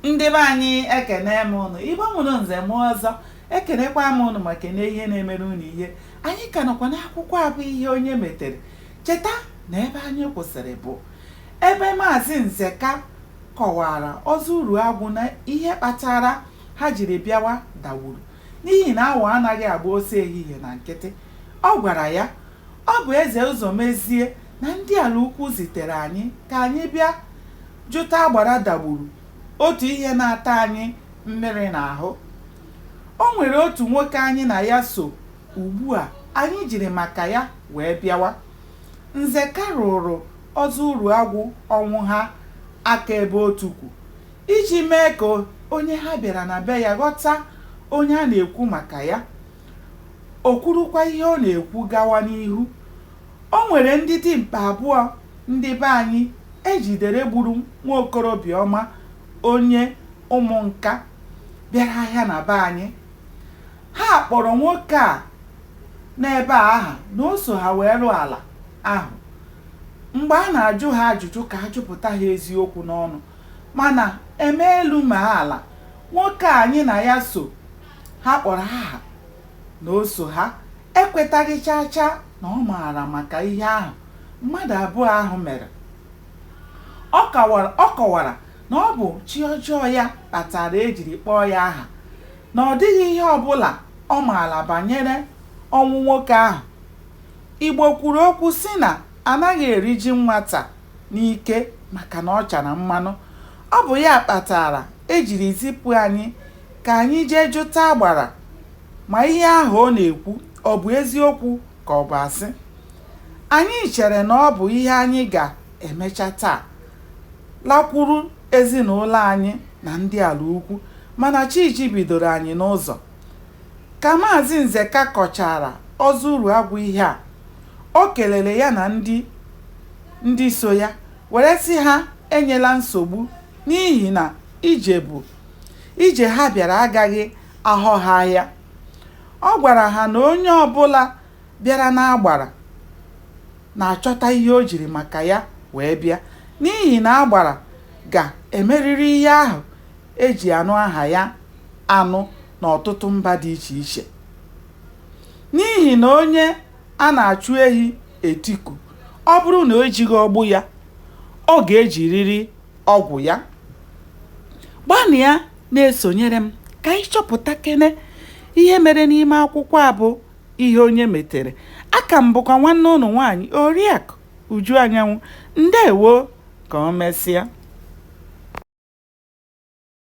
Ndị be anyị ekene m unu, igbo mụrụ nze m ọzọ, ekenekwa m unu ma kene ihe na-emere unu ihe. Anyị ka nọkwa n'akwụkwọ abụ ihe onye metere. Cheta na ebe anyị kwụsịrị bụ ebe Maazị Nzeka kọwara ọzọ uru agwụ na ihe kpatara ha jiri bịawa dawuru, n'ihi na awọ anaghị agba ose ehihie na nkịtị. Ọ gwara ya ọ bụ eze Ụzọmezie na ndị ala ukwu zitere anyị ka anyị bịa jụta agbara dagburu, otu ihe na-ata anyị mmiri n'ahụ. O nwere otu nwoke anyị na ya so ugbu a anyị jiri maka ya wee bịawa. Nzeka rụrụ ọzọ uru agwụ ọnwụ ha aka ebe otukwu iji mee ka onye ha bịara na be ya ghọta onye a na-ekwu maka ya, o kwurukwa ihe ọ na-ekwu gawa n'ihu. O nwere ndị dimkpa abụọ ndị be anyị ejidere gburu nwa okorobịa ọma onye ụmụnka bịara ahịa na be anyị. Ha kpọrọ nwoke a n'ebe aha na o so ha wee rụọ ala ahụ. Mgbe a na-ajụ ha ajụjụ ka a jụpụta ha eziokwu n'ọnụ, mana eme elu ma ala, nwoke a anyị na ya so ha kpọrọ aha na o so ha ekwetaghị chacha na ọ maara maka ihe ahụ mmadụ abụọ ahụ mere. Ọ kọwara na ọ bụ chi ọjọọ ya kpatara ejiri kpọọ ya aha, na ọ dịghị ihe ọbụla ọ maara banyere ọnwụ nwoke ahụ. Igbo kwuru okwu sị na anaghị eri ji nwata n'ike maka na ọ chara mmanụ. Ọ bụ ya kpatara ejiri zipụ anyị ka anyị jee jụta agbara ma ihe ahụ ọ na-ekwu ọ bụ eziokwu ka ọ bụ asị. Anyị chere na ọ bụ ihe anyị ga-emecha taa, lakwuru ezinụlọ anyị na ndị ala ukwu, mana Chiji bidoro anyị n'ụzọ. Ka Maazị Nzeka kọchara ọzọ uru agwụ ihe a, o kelere ya na ndị so ya were sị ha enyela nsogbu n'ihi na ije ha bịara agaghị ahọ ha ahịa. Ọ gwara ha na onye ọbụla bịara n'agbara na-achọta ihe o jiri maka ya wee bịa, n'ihi na agbara ga-emerịrị ihe ahụ eji anụ aha ya anụ n'ọtụtụ mba dị iche iche. N'ihi na onye a na-achụ ehi etiku, ọ bụrụ na o jighị ọgbụ ya, ọ ga-ejiriri ọgwụ ya. Gbanịa na-esonyere m ka anyị chọpụta kene ihe mere n'ime akwụkwọ a bụ ihe onye metere. Aka m bụkwa nwanne ụnụ nwaanyị Oriakụ Uju Anyanwụ. Ndewo, ka o mesịa.